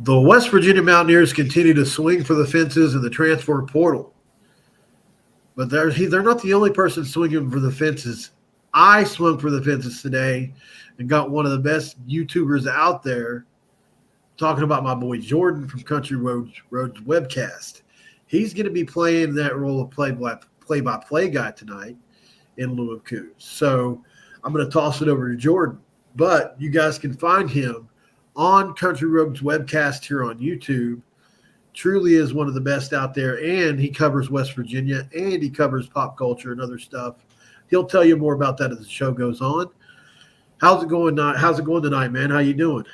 The West Virginia Mountaineers continue to swing for the fences in the transfer portal. But they're not the only person swinging for the fences. I swung for the fences today and got one of the best YouTubers out there talking about my boy Jordan from Country Roads Webcast. He's going to be playing that role of play-by-play guy tonight in lieu of Coos. So I'm going to toss it over to Jordan. But you guys can find him on Country Roads Webcast here on YouTube. Truly is one of the best out there, and he covers West Virginia, and he covers pop culture and other stuff. He'll tell you more about that as the show goes on. How's it going tonight, man? How you doing?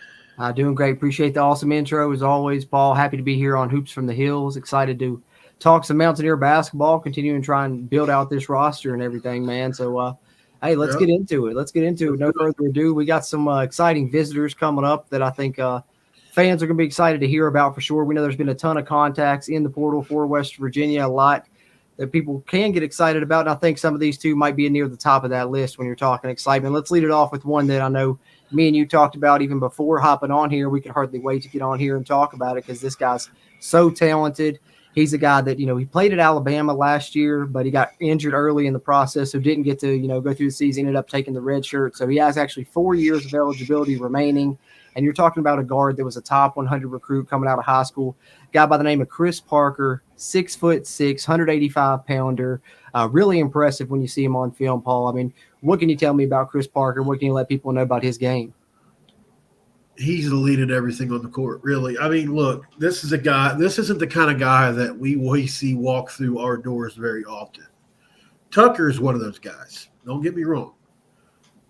Doing great. Appreciate the awesome intro as always, Paul. Happy to be here on Hoops from the Hills. Excited to talk some Mountaineer basketball, continue and try and build out this roster and everything, man. So, hey, let's get into it. No further ado. We got some exciting visitors coming up that I think fans are going to be excited to hear about for sure. We know there's been a ton of contacts in the portal for West Virginia, a lot that people can get excited about. And I think some of these two might be near the top of that list when you're talking excitement. Let's lead it off with one that I know me and you talked about even before hopping on here. We could hardly wait to get on here and talk about it because this guy's so talented. He's a guy that, he played at Alabama last year, but he got injured early in the process, so didn't get to, go through the season, ended up taking the red shirt. So he has actually 4 years of eligibility remaining. And you're talking about a guard that was a top 100 recruit coming out of high school, a guy by the name of Kris Parker, 6'6", 185-pounder. Really impressive when you see him on film, Paul. I mean, what can you tell me about Kris Parker? What can you let people know about his game? He's elite at everything on the court, really. I mean, look, this isn't the kind of guy that we see walk through our doors very often. Tucker is one of those guys. Don't get me wrong.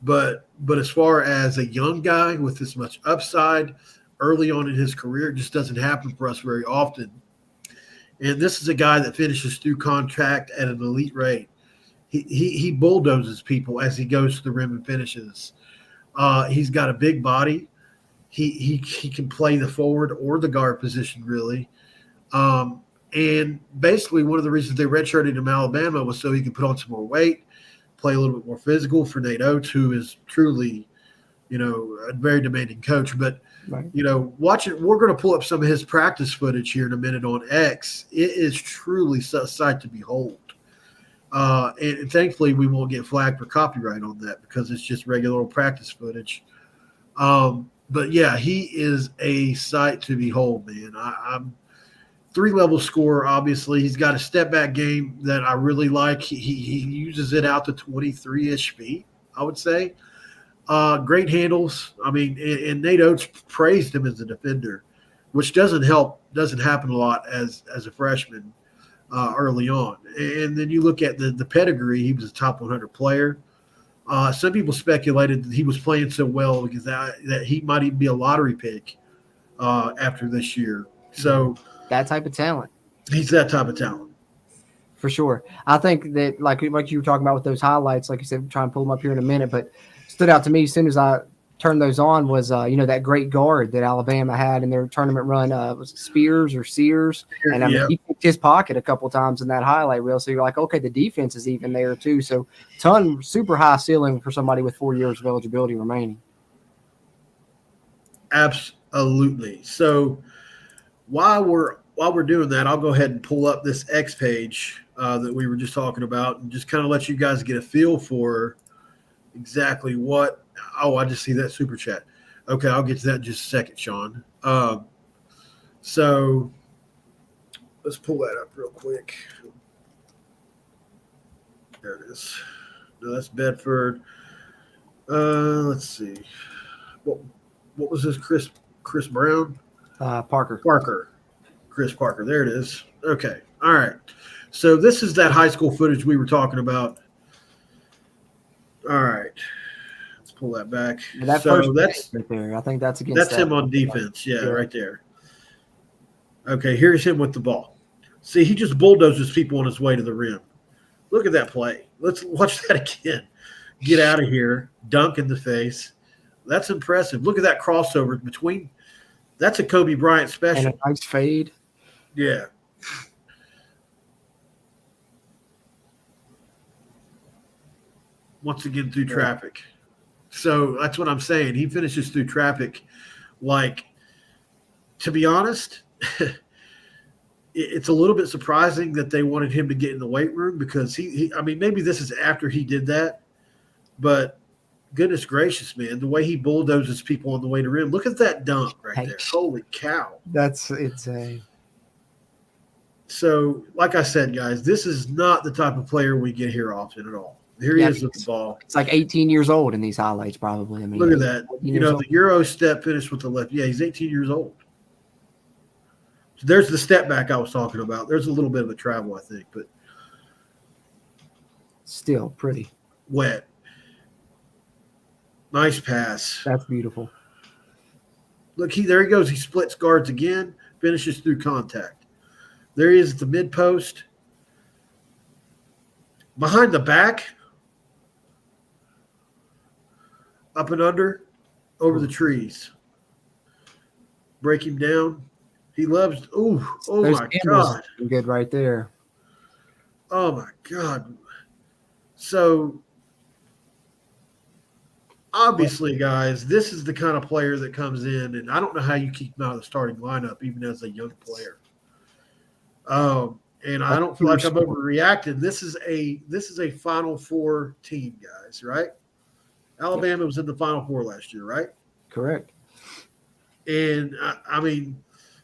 But as far as a young guy with this much upside early on in his career, it just doesn't happen for us very often. And this is a guy that finishes through contract at an elite rate. He bulldozes people as he goes to the rim and finishes. He's got a big body. He can play the forward or the guard position, really. And basically one of the reasons they redshirted him Alabama was so he could put on some more weight, play a little bit more physical for Nate Oates, who is truly, a very demanding coach. But, right. Watch it. We're going to pull up some of his practice footage here in a minute on X. It is truly a sight to behold. And thankfully, we won't get flagged for copyright on that because it's just regular old practice footage. But, yeah, he is a sight to behold, man. I'm three-level scorer, obviously. He's got a step-back game that I really like. He uses it out to 23-ish feet, I would say. Great handles. I mean, and Nate Oates praised him as a defender, which doesn't happen a lot as a freshman early on. And then you look at the pedigree. He was a top 100 player. Some people speculated that he was playing so well because that he might even be a lottery pick after this year. So that type of talent. He's that type of talent. For sure. I think that, like you were talking about with those highlights, like you said, try and pull them up here in a minute, but stood out to me as soon as I turned those on was, that great guard that Alabama had in their tournament run. Was it Spears or Sears? And I mean, he picked his pocket a couple times in that highlight reel. So you're like, okay, the defense is even there too. So super high ceiling for somebody with 4 years of eligibility remaining. Absolutely. So while we're doing that, I'll go ahead and pull up this X page that we were just talking about and just kind of let you guys get a feel for exactly what. Oh, I just see that super chat. Okay, I'll get to that in just a second, Sean. So let's pull that up real quick. There it is. No, that's Bedford. Let's see. What was this? Kris Brown? Parker. Kris Parker. There it is. Okay. All right. So this is that high school footage we were talking about. All right. Let's pull that back. That's right there. I think that's against him on defense. Yeah, right there. Okay, here's him with the ball. See, he just bulldozes people on his way to the rim. Look at that play. Let's watch that again. Get out of here. Dunk in the face. That's impressive. Look at that crossover between. That's a Kobe Bryant special. And a nice fade. Yeah. Once again through traffic. So that's what I'm saying. He finishes through traffic like to be honest, it's a little bit surprising that they wanted him to get in the weight room because I mean, maybe this is after he did that, but goodness gracious, man, the way he bulldozes people on the way to rim. Look at that dunk right there. Holy cow. That's insane. So, like I said, guys, this is not the type of player we get here often at all. Here he is with the ball. It's like 18 years old in these highlights, probably. I mean, look at that. You know, the Euro step finish with the left. Yeah, he's 18 years old. So there's the step back I was talking about. There's a little bit of a travel, I think, but still pretty wet. Nice pass. That's beautiful. Look, there he goes. He splits guards again, finishes through contact. There he is at the mid post. Behind the back. Up and under, over the trees. Break him down. He loves. Oh my God! Good right there. Oh my God! So obviously, guys, this is the kind of player that comes in, and I don't know how you keep him out of the starting lineup, even as a young player. And I don't feel like I'm overreacting. This is a Final Four team, guys. Right? Alabama was in the Final Four last year, right? Correct. And I mean,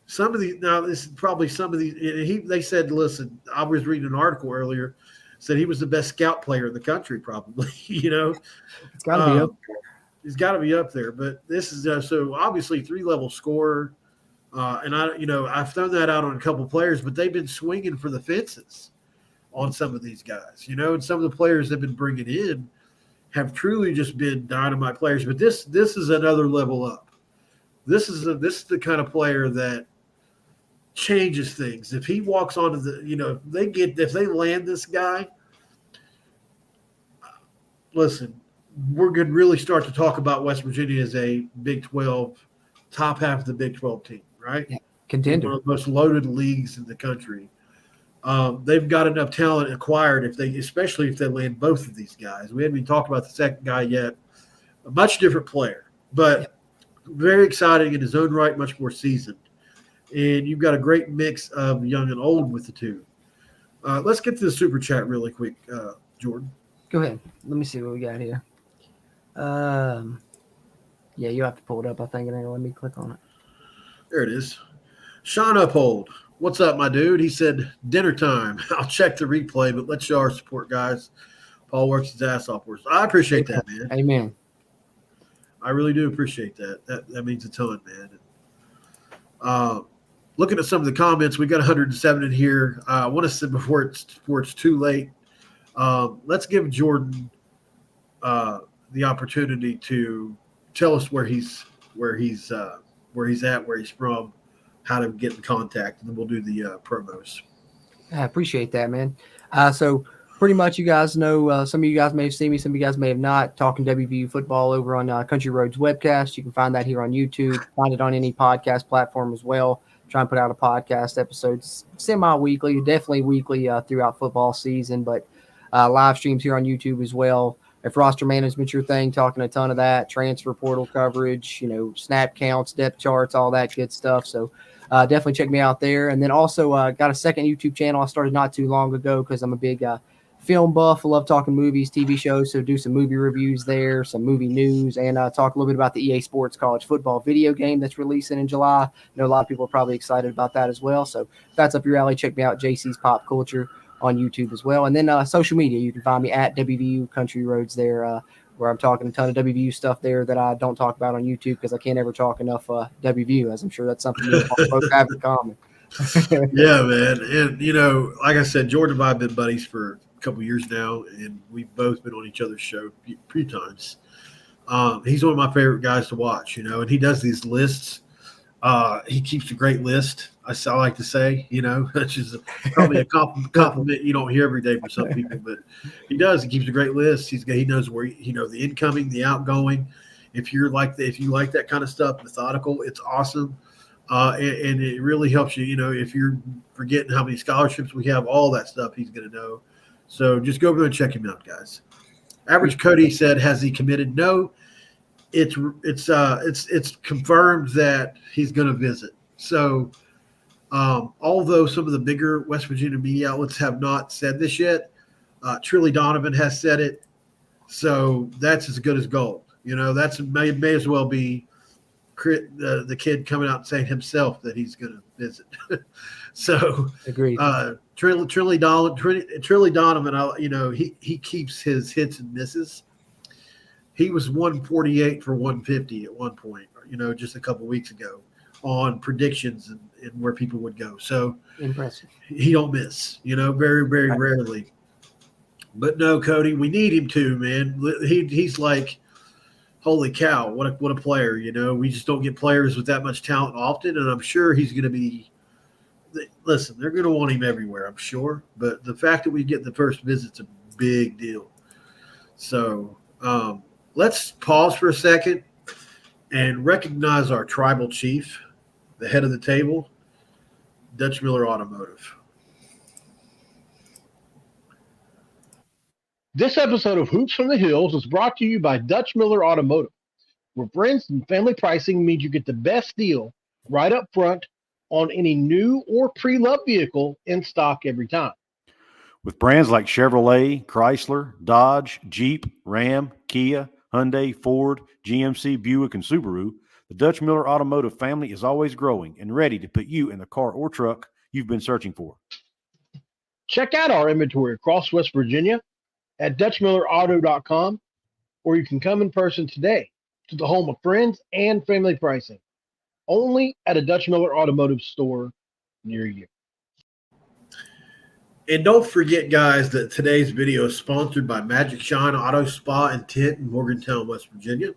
some of these now. This is probably some of these. They said, listen, I was reading an article earlier, said he was the best scout player in the country, probably. You know, it's got to be up there. He's got to be up there. But this is so obviously 3-level scorer, and I've thrown that out on a couple players, but they've been swinging for the fences on some of these guys. You know, and some of the players they've been bringing in have truly just been dynamite players. But this is another level up. This is the kind of player that changes things. If he walks onto if they land this guy, listen, we're going to really start to talk about West Virginia as a Big 12, top half of the Big 12 team, right? Yeah. Contender. One of the most loaded leagues in the country. They've got enough talent acquired especially if they land both of these guys. We haven't even talked about the second guy yet. A much different player, but very exciting in his own right, much more seasoned. And you've got a great mix of young and old with the two. Let's get to the super chat really quick, Jordan. Go ahead. Let me see what we got here. Yeah, you have to pull it up, I think. And let me click on it. There it is. Sean Uphold. What's up, my dude? He said, dinner time. I'll check the replay, but let's show our support, guys. Paul works his ass off for us. I appreciate that, man. Amen. I really do appreciate that. That means a ton, man. Looking at some of the comments, we got 107 in here. I want to say before it's too late, let's give Jordan the opportunity to tell us where he's at, where he's from, how to get in contact, and then we'll do the promos. I appreciate that, man. So pretty much you guys know, some of you guys may have seen me, some of you guys may have not, talking WVU football over on Country Roads webcast. You can find that here on YouTube, find it on any podcast platform as well. Try and put out a podcast episodes semi-weekly, definitely weekly throughout football season, but live streams here on YouTube as well. If roster management's your thing, talking a ton of that, transfer portal coverage, snap counts, depth charts, all that good stuff. So definitely check me out there. And then also got a second YouTube channel I started not too long ago because I'm a big film buff. I love talking movies, TV shows, so do some movie reviews there, some movie news, and talk a little bit about the EA Sports College Football video game that's releasing in July. I know a lot of people are probably excited about that as well. So if that's up your alley, check me out, JC's Pop Culture on YouTube as well. And then social media, you can find me at WVU Country Roads there, where I'm talking a ton of WVU stuff there that I don't talk about on YouTube because I can't ever talk enough WVU, as I'm sure that's something you both have in common. Yeah, man. And, like I said, Jordan and I have been buddies for a couple years now, and we've both been on each other's show a few times. He's one of my favorite guys to watch, and he does these lists. He keeps a great list. I like to say, which is probably a compliment you don't hear every day from some people, but he does. He keeps a great list. He knows where the incoming, the outgoing. If you like that kind of stuff, methodical, it's awesome, and it really helps you. If you're forgetting how many scholarships we have, all that stuff he's going to know. So just go over there and check him out, guys. Average Cody said, has he committed? No. It's confirmed that he's going to visit. So, although some of the bigger West Virginia media outlets have not said this yet, Trilly Donovan has said it. So that's as good as gold. That's may as well be the kid coming out and saying himself that he's going to visit. So, Agreed. Trilly Donovan, he keeps his hits and misses. He was 148 for 150 at one point, just a couple weeks ago on predictions and where people would go. So impressive. He don't miss, very, very Right. rarely. But no, Cody, we need him too, man. He's like, holy cow, what a player, We just don't get players with that much talent often, and I'm sure he's going to be – listen, they're going to want him everywhere, I'm sure. But the fact that we get the first visit's a big deal. So let's pause for a second and recognize our tribal chief, the head of the table, Dutch Miller Automotive. This episode of Hoops from the Hills is brought to you by Dutch Miller Automotive, where friends and family pricing means you get the best deal right up front on any new or pre-loved vehicle in stock every time. With brands like Chevrolet, Chrysler, Dodge, Jeep, Ram, Kia, Hyundai, Ford, GMC, Buick, and Subaru, the Dutch Miller Automotive family is always growing and ready to put you in the car or truck you've been searching for. Check out our inventory across West Virginia at DutchMillerAuto.com, or you can come in person today to the home of friends and family pricing, only at a Dutch Miller Automotive store near you. And don't forget, guys, that today's video is sponsored by Magic Shine Auto Spa and Tint in Morgantown, West Virginia.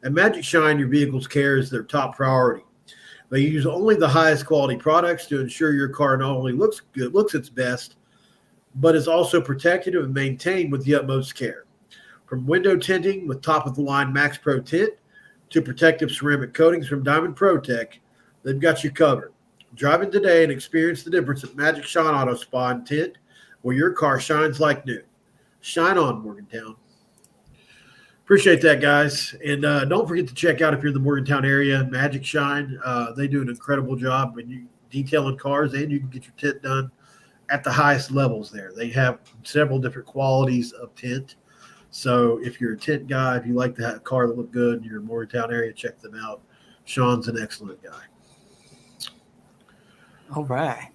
At Magic Shine, your vehicle's care is their top priority. They use only the highest quality products to ensure your car not only looks good, looks its best, but is also protected and maintained with the utmost care. From window tinting with top-of-the-line Max Pro Tint to protective ceramic coatings from Diamond Protec, they've got you covered. Drive in today and experience the difference at Magic Shine Auto Spa and Tint, where your car shines like new. Shine on, Morgantown. Appreciate that, guys. And don't forget to check out, if you're in the Morgantown area, Magic Shine. They do an incredible job when you detailing cars, and you can get your tint done at the highest levels there. They have several different qualities of tint. So if you're a tint guy, if you like to have a car that look good in your Morgantown area, check them out. Sean's an excellent guy. All right.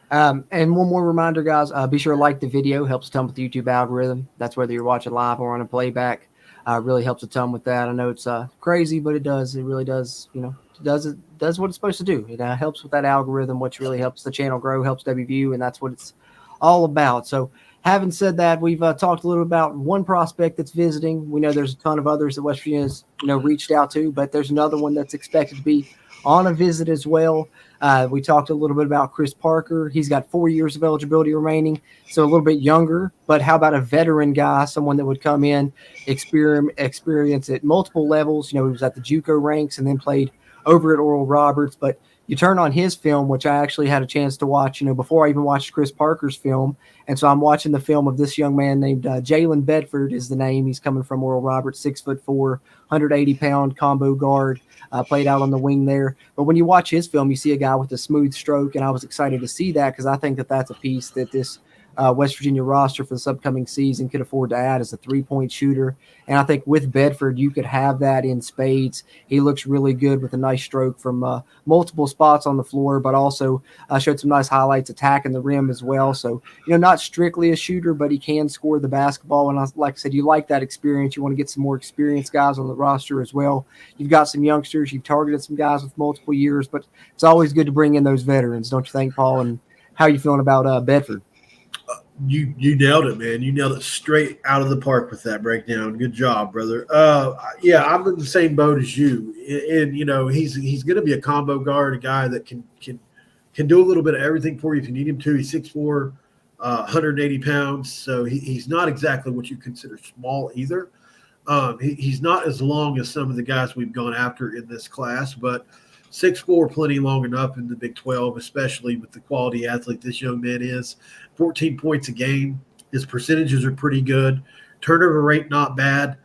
And one more reminder, guys, be sure to like the video. Helps a ton with the YouTube algorithm. That's whether you're watching live or on a playback. Really helps a ton with that. I know it's crazy, but it does. It really does, does what it's supposed to do. It helps with that algorithm, which really helps the channel grow, helps WVU, and that's what it's all about. So having said that, we've talked a little about one prospect that's visiting. We know there's a ton of others that West Virginia's reached out to, but there's another one that's expected to be on a visit as well. We talked a little bit about Kris Parker. He's got 4 years of eligibility remaining, so a little bit younger. But how about a veteran guy, someone that would come in, experience at multiple levels? He was at the JUCO ranks and then played over at Oral Roberts. But you turn on his film, which I actually had a chance to watch, before I even watched Kris Parker's film. And so I'm watching the film of this young man named Jailen Bedford is the name. He's coming from Oral Roberts, 6'4", 180-pound combo guard, played out on the wing there. But when you watch his film, you see a guy with a smooth stroke, and I was excited to see that because I think that that's a piece that this West Virginia roster for this upcoming season could afford to add as a three-point shooter. And I think with Bedford, you could have that in spades. He looks really good with a nice stroke from multiple spots on the floor, but also showed some nice highlights attacking the rim as well. So, not strictly a shooter, but he can score the basketball. And like I said, you like that experience. You want to get some more experienced guys on the roster as well. You've got some youngsters. You've targeted some guys with multiple years, but it's always good to bring in those veterans, don't you think, Paul? And how are you feeling about Bedford? You nailed it, man. You nailed it straight out of the park with that breakdown. Good job, brother. Yeah, I'm in the same boat as you. And he's going to be a combo guard, a guy that can do a little bit of everything for you if you need him to. He's 6'4", 180 pounds, so he's not exactly what you consider small either. He's not as long as some of the guys we've gone after in this class, but 6'4", plenty long enough in the Big 12, especially with the quality athlete this young man is. 14 points a game. His percentages are pretty good. Turnover rate not bad.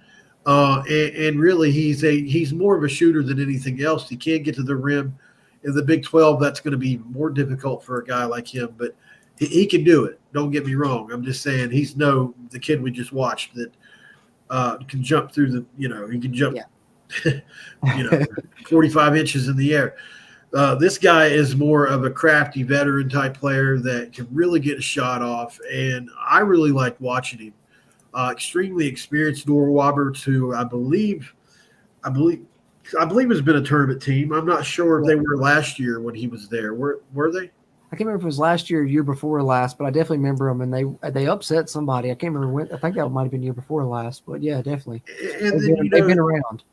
And really, he's more of a shooter than anything else. He can get to the rim. in the Big 12, that's going to be more difficult for a guy like him, but he can do it. Don't get me wrong. I'm just saying he's the kid we just watched that can jump through he can jump, 45 inches in the air. This guy is more of a crafty veteran type player that can really get a shot off, and I really like watching him. Extremely experienced Dora Roberts, who I believe has been a tournament team. I'm not sure if they were last year when he was there. Were they? I can't remember if it was last year or year before last, but I definitely remember them, and they upset somebody. I can't remember when. I think that might have been year before last, but yeah, definitely. And they've been around.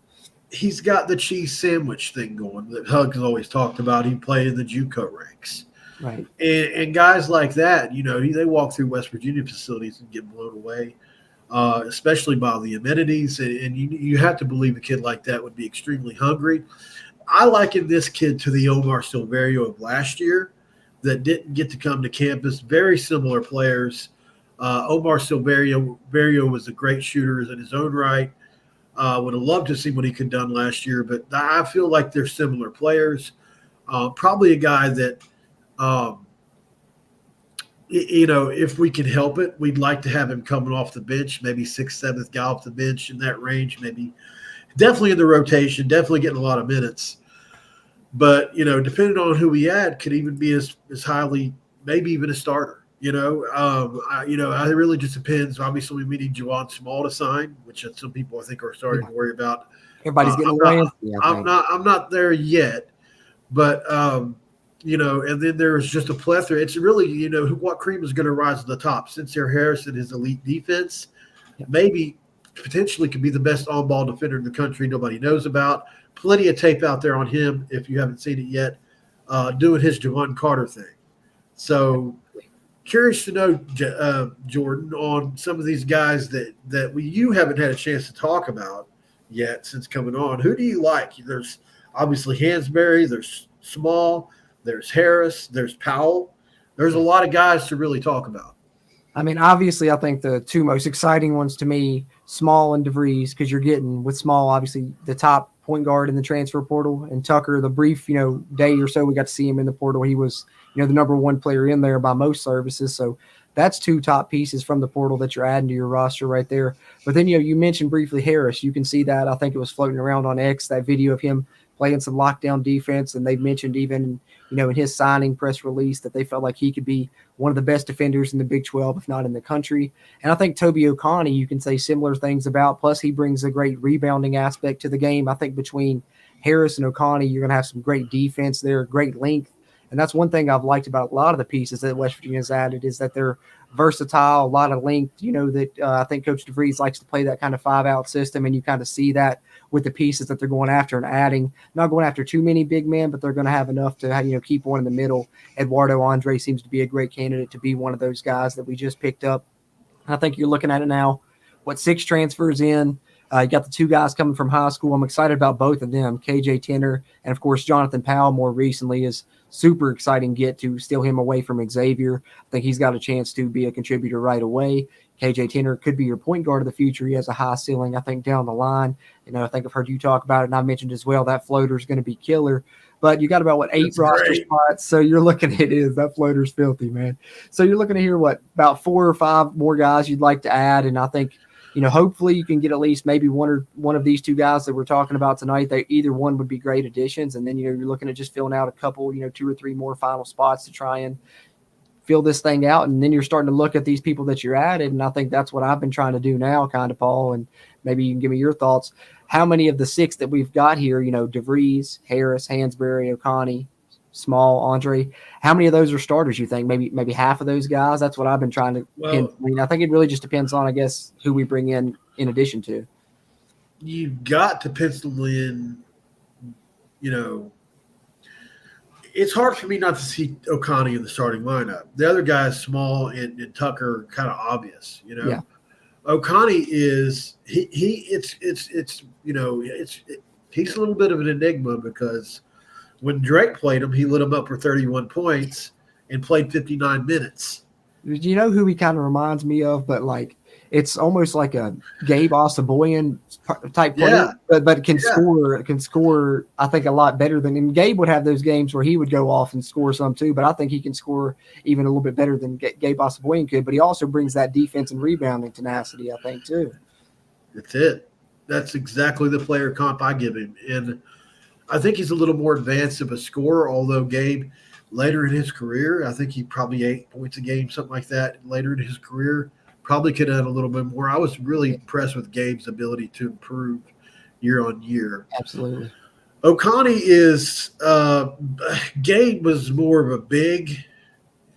He's got the cheese sandwich thing going that Hug has always talked about. He played in the JUCO ranks. Right. And guys like that, they walk through West Virginia facilities and get blown away, especially by the amenities. And you have to believe a kid like that would be extremely hungry. I liken this kid to the Omar Silverio of last year that didn't get to come to campus. Very similar players. Omar Silverio was a great shooter in his own right. Would have loved to see what he could have done last year, but I feel like they're similar players. Probably a guy that, if we can help it, we'd like to have him coming off the bench, maybe 6th, 7th guy off the bench in that range, maybe definitely in the rotation, definitely getting a lot of minutes. But, depending on who we add, could even be as highly, maybe even a starter. It really just depends. Obviously, we need Juwan Small to sign, which some people I think are starting to worry about. Everybody's getting away. I'm not there yet, but and then there's just a plethora. It's really what cream is going to rise to the top. Sincere Harrison, his elite defense, maybe potentially could be the best on-ball defender in the country. Nobody knows about. Plenty of tape out there on him if you haven't seen it yet, doing his Javon Carter thing. So. Curious to know, Jordan, on some of these guys that you haven't had a chance to talk about yet since coming on. Who do you like? There's obviously Hansberry, there's Small, there's Harris, there's Powell. There's a lot of guys to really talk about. I mean, obviously, I think the two most exciting ones to me, Small and DeVries, because you're getting with Small, obviously, the top point guard in the transfer portal, and Tucker, the brief, day or so we got to see him in the portal. He was, the number one player in there by most services. So that's two top pieces from the portal that you're adding to your roster right there. But then, you mentioned briefly Harris. You can see that. I think it was floating around on X, that video of him playing some lockdown defense. And they've mentioned even, in his signing press release that they felt like he could be one of the best defenders in the Big 12, if not in the country. And I think Toby Oconee, you can say similar things about. Plus, he brings a great rebounding aspect to the game. I think between Harris and Oconee, you're going to have some great defense there, great length. And that's one thing I've liked about a lot of the pieces that West Virginia's added is that they're versatile, a lot of length, that I think Coach DeVries likes to play that kind of 5-out system, and you kind of see that with the pieces that they're going after and adding. Not going after too many big men, but they're going to have enough to keep one in the middle. Eduardo Andre seems to be a great candidate to be one of those guys that we just picked up. I think you're looking at it now, 6 transfers in. You got the 2 guys coming from high school. I'm excited about both of them, KJ Tenner, and, of course, Jonathan Powell more recently is super exciting get to steal him away from Xavier. I think he's got a chance to be a contributor right away. KJ Tenner could be your point guard of the future. He has a high ceiling, I think, down the line. I think I've heard you talk about it, and I mentioned as well that floater is going to be killer. But you got about, 8 roster spots, so you're looking at that floater's filthy, man. So you're looking to hear, about 4 or 5 more guys you'd like to add, and I think – hopefully you can get at least maybe one of these 2 guys that we're talking about tonight. Either one would be great additions. And then, you're looking at just filling out a couple, 2 or 3 more final spots to try and fill this thing out. And then you're starting to look at these people that you're added. And I think that's what I've been trying to do now, kind of, Paul. And maybe you can give me your thoughts. How many of the 6 that we've got here, DeVries, Harris, Hansberry, Oconee, Small, Andre, how many of those are starters, you think? Maybe half of those guys? That's what I've been trying to I think it really just depends on, I guess, who we bring in addition to. You've got to pencil in, it's hard for me not to see Oconee in the starting lineup. The other guys, Small and Tucker, are kind of obvious, Yeah. Oconee is he's a little bit of an enigma because when Drake played him, he lit him up for 31 points and played 59 minutes. You know who he kind of reminds me of, but it's almost like a Gabe Osaboyan type Yeah. player, but can Yeah. score. I think a lot better than. And Gabe would have those games where he would go off and score some too. But I think he can score even a little bit better than Gabe Osaboyan could. But he also brings that defense and rebounding tenacity, I think, too. That's it. That's exactly the player comp I give him. And I think he's a little more advanced of a scorer, although Gabe, later in his career, I think he probably 8 points a game, something like that, later in his career, probably could add a little bit more. I was really impressed with Gabe's ability to improve year on year. Absolutely. Oconee is Gabe was more of a big,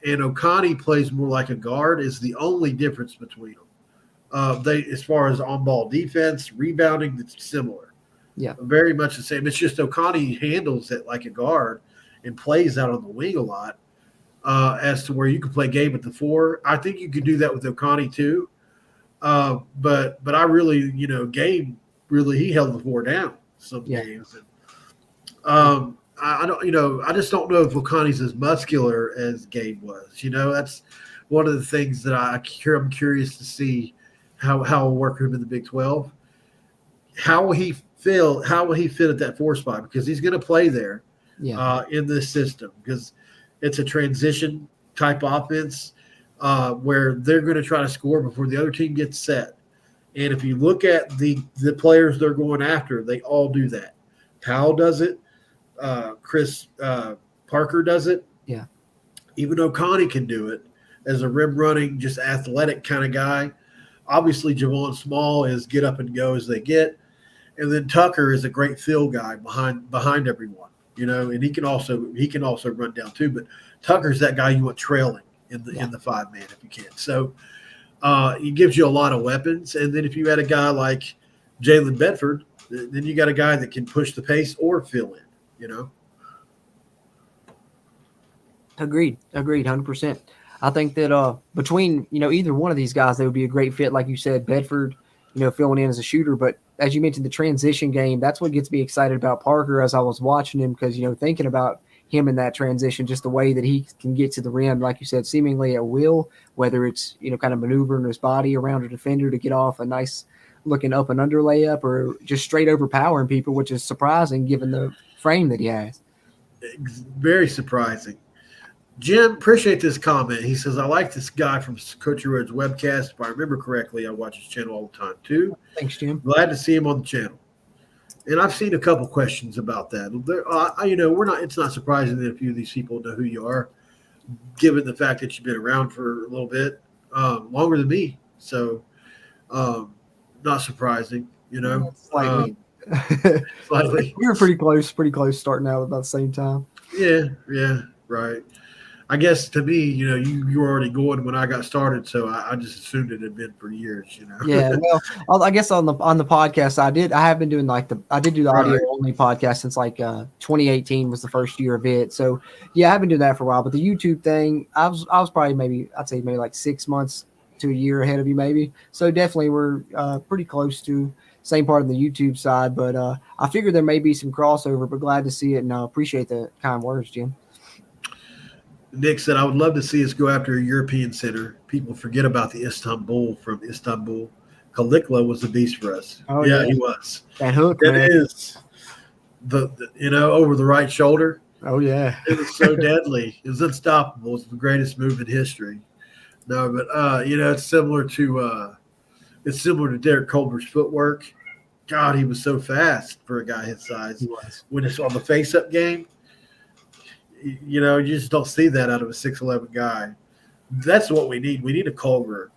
and Oconee plays more like a guard is the only difference between them. They, as far as on-ball defense, rebounding, it's similar. Yeah. Very much the same. It's just Oconee handles it like a guard and plays out on the wing a lot, as to where you can play Gabe at the 4. I think you could do that with Oconee too. But I really, Gabe really, he held the 4 down some games. And, I don't, I just don't know if Oconee's as muscular as Gabe was. That's one of the things that I'm curious to see how we'll work him in the Big 12. How will he fit at that 4 spot? Because he's going to play there in this system, because it's a transition type offense where they're going to try to score before the other team gets set. And if you look at the players they're going after, they all do that. Powell does it. Kris Parker does it. Yeah. Even Oconee can do it as a rim running, just athletic kind of guy. Obviously, Javon Small is get up and go as they get. And then Tucker is a great field guy behind everyone, and he can also run down too. But Tucker's that guy you want trailing in the 5-man if you can. So he gives you a lot of weapons. And then if you had a guy like Jailen Bedford, then you got a guy that can push the pace or fill in. Agreed, 100%. I think that between either one of these guys, they would be a great fit. Like you said, Bedford, filling in as a shooter. But as you mentioned, the transition game, that's what gets me excited about Parker as I was watching him, because thinking about him in that transition, just the way that he can get to the rim, like you said, seemingly at will, whether it's kind of maneuvering his body around a defender to get off a nice looking up and under layup, or just straight overpowering people, which is surprising given the frame that he has. Very surprising. Jim, appreciate this comment. He says, I like this guy from Coach Road's webcast. If I remember correctly, I watch his channel all the time too. Thanks, Jim. Glad to see him on the channel. And I've seen a couple questions about that. It's not surprising that a few of these people know who you are, given the fact that you've been around for a little bit, longer than me. So, not surprising, Slightly. Slightly. We were pretty close starting out about the same time. Yeah, right. I guess to me, you were already going when I got started, so I just assumed it had been for years, Yeah, well, I guess on the podcast, I have been doing I did do the audio only podcast since 2018 was the first year of it. So yeah, I have been doing that for a while. But the YouTube thing, I was probably I'd say maybe 6 months to a year ahead of you, maybe. So definitely we're pretty close to same part of the YouTube side. But I figured there may be some crossover, but glad to see it, and I appreciate the kind words, Jim. Nick said, I would love to see us go after a European center. People forget about the Istanbul from Istanbul. Kalikla was a beast for us. Oh, yeah. He was. That hook, that man. is the over the right shoulder. Oh, yeah. It was so deadly. It was unstoppable. It's the greatest move in history. No, but, it's similar to Derek Culver's footwork. God, he was so fast for a guy his size. He was. When it's on the face-up game, you just don't see that out of a 6'11" guy. That's what we need. We need a Culver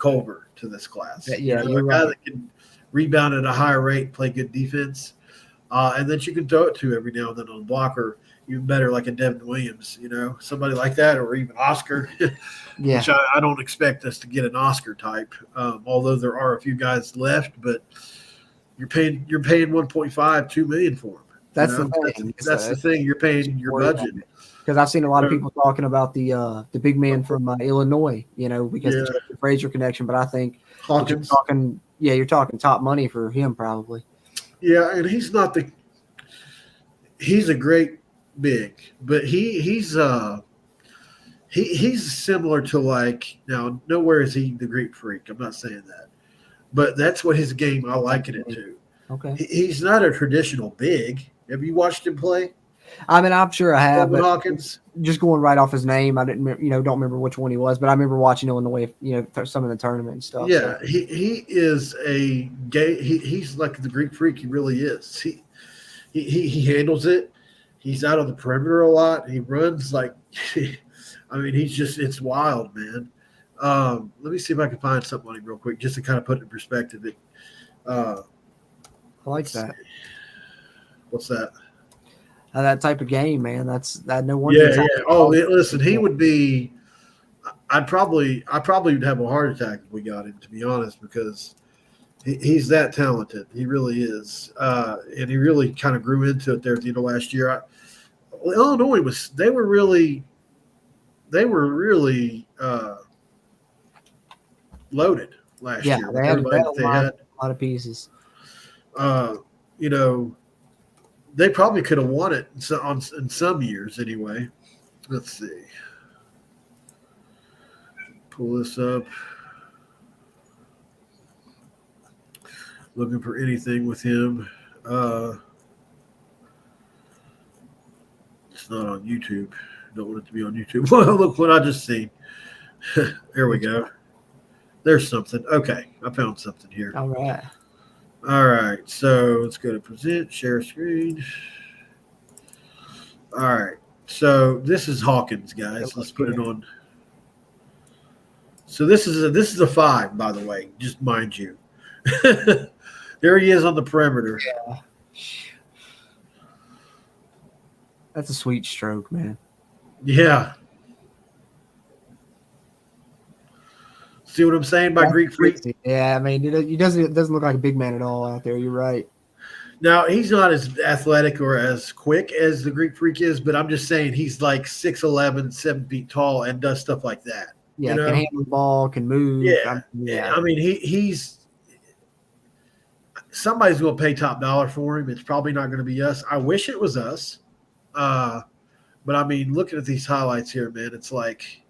to this class. Yeah, a guy that can rebound at a higher rate, play good defense, and then you can throw it to every now and then on the blocker. Even better, like a Devin Williams, somebody like that, or even Oscar. Yeah. Which I don't expect us to get an Oscar type, although there are a few guys left. But you're paying $1.5-2 million for him. That's the thing. That's the thing. You're paying your budget. Because I've seen a lot of people talking about the big man from Illinois, because of the Frazier connection. But I think Hawkins. You're talking top money for him probably. Yeah, and he's a great big, but he's similar to now nowhere is he the Greek freak. I'm not saying that, but that's what his game I liken it to. Okay. He's not a traditional big. Have you watched him play? I mean, I'm sure I have, Coleman but Hawkins? just going right off his name, I didn't, don't remember which one he was, but I remember watching Illinois, some of the tournament and stuff. Yeah, so. he is a gay. He's like the Greek freak. He really is. He handles it. He's out on the perimeter a lot. He runs like, I mean, it's wild, man. Let me see if I can find something on him real quick, just to kind of put it in perspective. I like that. What's that? That type of game, man. That no wonder. Yeah. Oh, listen, he would be. I probably would have a heart attack if we got him, to be honest, because he's that talented. He really is, and he really kind of grew into it there at the end of last year. Illinois they were really loaded last year. Yeah, they had a lot of pieces. They probably could have won it in some years anyway. Let's see. Pull this up. Looking for anything with him. It's not on YouTube. Don't want it to be on YouTube. Well, look what I just seen. There we go. There's something. Okay, I found something here. All right. All right, so let's go to present, share screen. All right, so this is Hawkins, guys. Let's put it on. So this is a 5, by the way, just mind you. There he is on the perimeter. Yeah. That's a sweet stroke, man. Yeah. See what I'm saying by Greek freak? Yeah, I mean, it doesn't look like a big man at all out there. You're right. Now, he's not as athletic or as quick as the Greek freak is, but I'm just saying he's like 6'11", 7 feet tall and does stuff like that. Yeah, can handle the ball, can move. Yeah. I mean, he's somebody's going to pay top dollar for him. It's probably not going to be us. I wish it was us. But, I mean, looking at these highlights here, man, it's like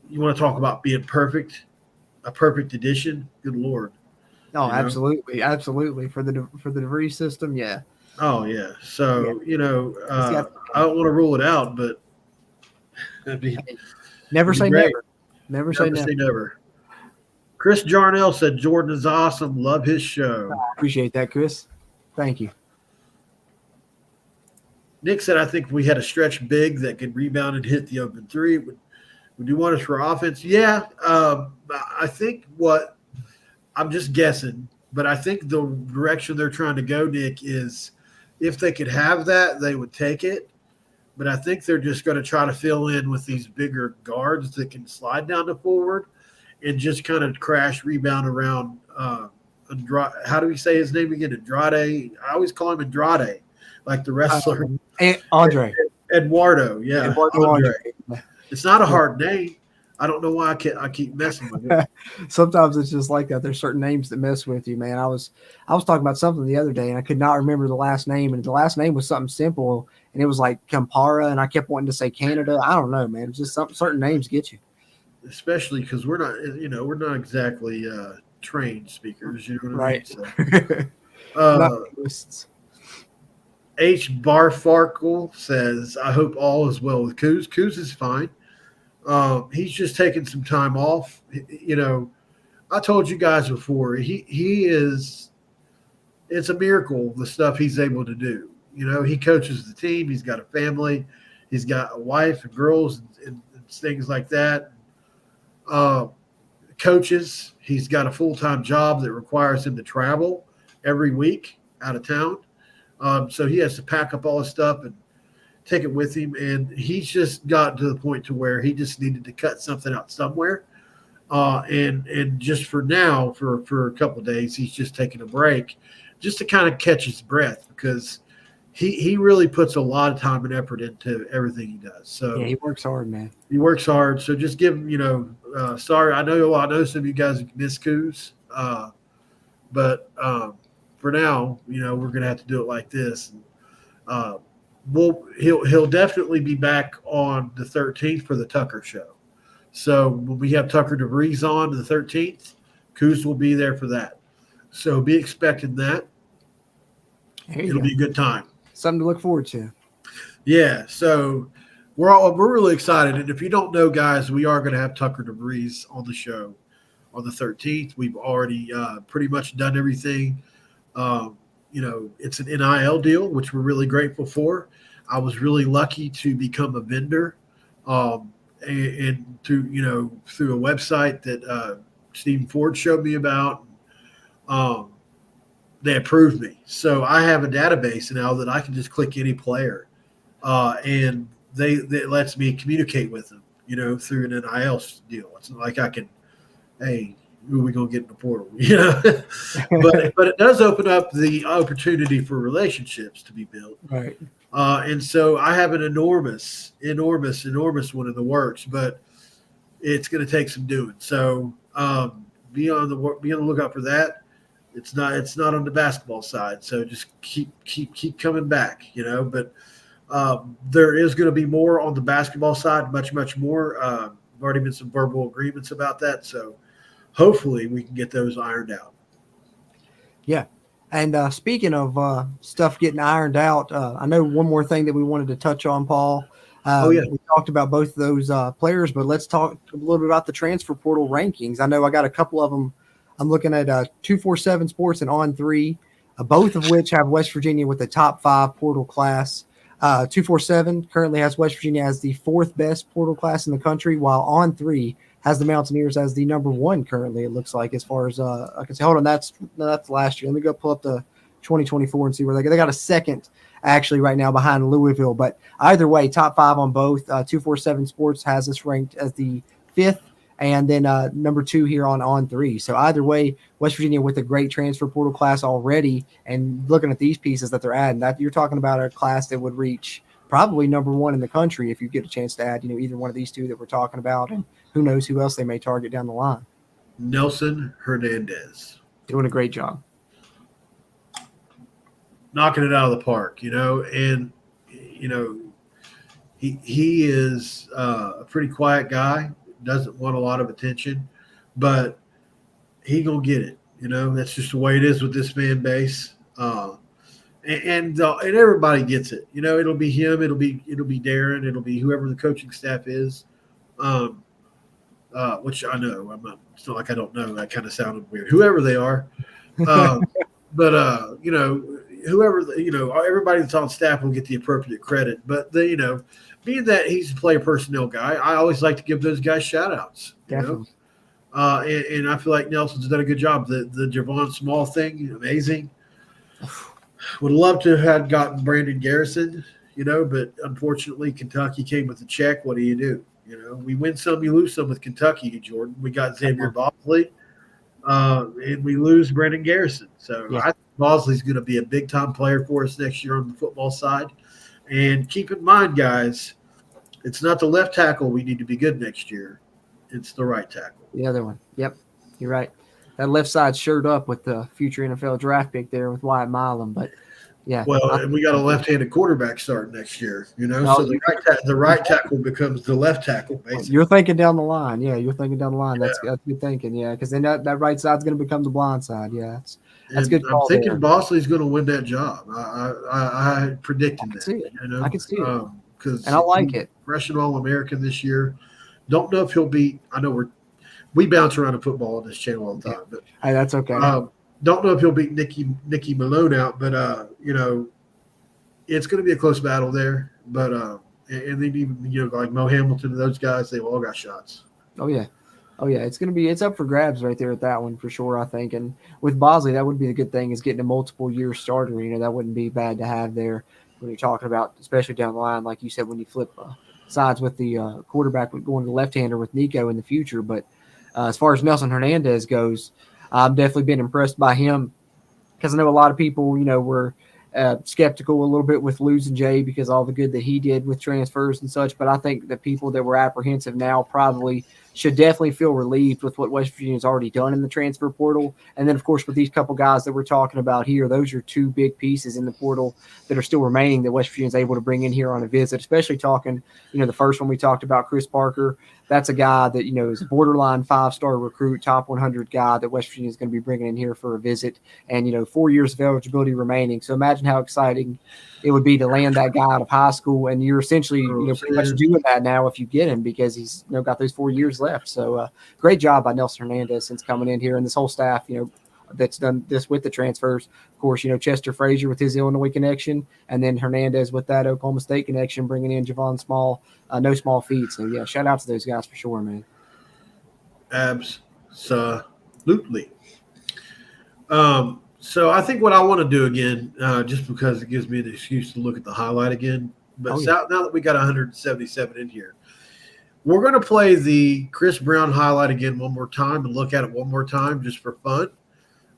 you want to talk about being perfect, a perfect addition. Good Lord. Oh, absolutely. Absolutely. For the DeVries system, yeah. Oh, yeah. So, I don't want to rule it out, but never say never. Never say never. Chris Jarnell said Jordan is awesome. Love his show. I appreciate that, Chris. Thank you. Nick said, I think we had a stretch big that could rebound and hit the open three. Would you want us for offense? Yeah. I think I'm just guessing, but I think the direction they're trying to go, Nick, is if they could have that, they would take it. But I think they're just going to try to fill in with these bigger guards that can slide down the forward and just kind of crash, rebound around. How do we say his name again? Andrade. I always call him Andrade, like the wrestler. Andre. Eduardo. Yeah. Andre. It's not a hard name. I don't know why I keep messing with it. Sometimes it's just like that. There's certain names that mess with you, man. I was talking about something the other day, and I could not remember the last name, and the last name was something simple, and it was like Campara, and I kept wanting to say Canada. I don't know, man. It's just certain names get you. Especially because we're not exactly trained speakers. You know what right. I mean? So, H. Barfarkle says, I hope all is well with Kuz. Kuz is fine. He's just taking some time off. I told you guys before, he is – it's a miracle, the stuff he's able to do. He coaches the team. He's got a family. He's got a wife and girls and things like that. Coaches. He's got a full-time job that requires him to travel every week out of town. So he has to pack up all his stuff and take it with him. And he's just gotten to the point to where he just needed to cut something out somewhere. And just for now, for a couple of days, he's just taking a break just to kind of catch his breath because he really puts a lot of time and effort into everything he does. So yeah, he works hard, man. He works hard. So just give him, sorry, I know some of you guys miss Coos, but for now, we're going to have to do it like this. He'll definitely be back on the 13th for the Tucker show. So when we have Tucker DeVries on the 13th, Coos will be there for that. So be expecting that. It'll be a good time. Something to look forward to. Yeah. So we're really excited. And if you don't know, guys, we are going to have Tucker DeVries on the show on the 13th. We've already pretty much done everything. It's an NIL deal, which we're really grateful for. I was really lucky to become a vendor, and through a website that Stephen Ford showed me about. They approved me, so I have a database now that I can just click any player, and it lets me communicate with them, through an NIL deal. It's not like I can, hey, who are we going to get in the portal? But it does open up the opportunity for relationships to be built. Right. And so I have an enormous one in the works, but it's going to take some doing. So be on the lookout for that. It's not on the basketball side. So just keep coming back, but there is going to be more on the basketball side, much, much more. There've already been some verbal agreements about that. So hopefully we can get those ironed out. Yeah. And speaking of stuff getting ironed out, I know one more thing that we wanted to touch on, Paul. We talked about both of those players, but let's talk a little bit about the transfer portal rankings. I know I got a couple of them. I'm looking at 247 Sports and On3, both of which have West Virginia with the top 5 portal class. 247 currently has West Virginia as the 4th best portal class in the country, while On3 has the Mountaineers as the number 1 currently, it looks like, as far as I can say. Hold on, that's last year. Let me go pull up the 2024 and see where they got a second actually right now behind Louisville. But either way, top 5 on both. 247 Sports has us ranked as the 5th, and then number 2 here on On3. So either way, West Virginia with a great transfer portal class already, and looking at these pieces that they're adding, that you're talking about a class that would reach probably number 1 in the country if you get a chance to add, either one of these 2 that we're talking about, and who knows who else they may target down the line. Nelson Hernandez. Doing a great job. Knocking it out of the park, and, he is a pretty quiet guy, doesn't want a lot of attention, but he gonna get it. That's just the way it is with this fan base. And everybody gets it. It'll be him, it'll be Darren, it'll be whoever the coaching staff is. Which I know it's not like I don't know. That kind of sounded weird. Whoever they are, but whoever everybody that's on staff will get the appropriate credit. But being that he's a player personnel guy, I always like to give those guys shout outs. Definitely. And I feel like Nelson's done a good job. The Javon Small thing, amazing. Would love to have gotten Brandon Garrison, but unfortunately Kentucky came with a check. What do you do? We win some, you lose some with Kentucky, Jordan. We got Xavier Bosley, and we lose Brandon Garrison. So I think Bosley's going to be a big-time player for us next year on the football side. And keep in mind, guys, it's not the left tackle we need to be good next year. It's the right tackle. The other one. Yep, you're right. That left side shirred up with the future NFL draft pick there with Wyatt Milam, but yeah. Well, and we got a left-handed quarterback starting next year, so the right tackle becomes the left tackle, basically. You're thinking down the line. Yeah, you're thinking down the line. That's good thinking, yeah, because then that right side's going to become the blind side. Yeah, that's good call. I'm thinking Bosley's going to win that job. I predicted that. I can see it. And I like it. Freshman All-American this year. Don't know if he'll be – I know we bounce around in football on this channel all the time. But, hey, that's okay. Don't know if he'll beat Nicky Malone out, but it's going to be a close battle there. But and then even like Mo Hamilton and those guys, they've all got shots. Oh yeah, it's up for grabs right there at that one for sure. I think, and with Bosley, that would be the good thing is getting a multiple year starter. That wouldn't be bad to have there when you're talking about, especially down the line, like you said, when you flip sides with the quarterback going to the left-hander with Nico in the future. But as far as Nelson Hernandez goes, I've definitely been impressed by him because I know a lot of people, were skeptical a little bit with losing Jay because all the good that he did with transfers and such. But I think the people that were apprehensive now probably should definitely feel relieved with what West Virginia's already done in the transfer portal. And then, of course, with these couple guys that we're talking about here, those are two big pieces in the portal that are still remaining that West Virginia's able to bring in here on a visit, especially talking, the first one we talked about, Kris Parker. That's a guy that, is a borderline 5-star recruit, top 100 guy that West Virginia is going to be bringing in here for a visit. And, 4 years of eligibility remaining. So imagine how exciting it would be to land that guy out of high school. And you're essentially, pretty much doing that now if you get him, because he's, got those 4 years left. So great job by Nelson Hernandez since coming in here, and this whole staff, that's done this with the transfers. Of course, Chester Frazier with his Illinois connection, and then Hernandez with that Oklahoma State connection, bringing in Javon Small, no small feat. So, yeah, shout out to those guys for sure, man. Absolutely. So I think what I want to do again, just because it gives me an excuse to look at the highlight again, but now that we got 177 in here, we're going to play the Chris Brown highlight again one more time and look at it one more time just for fun.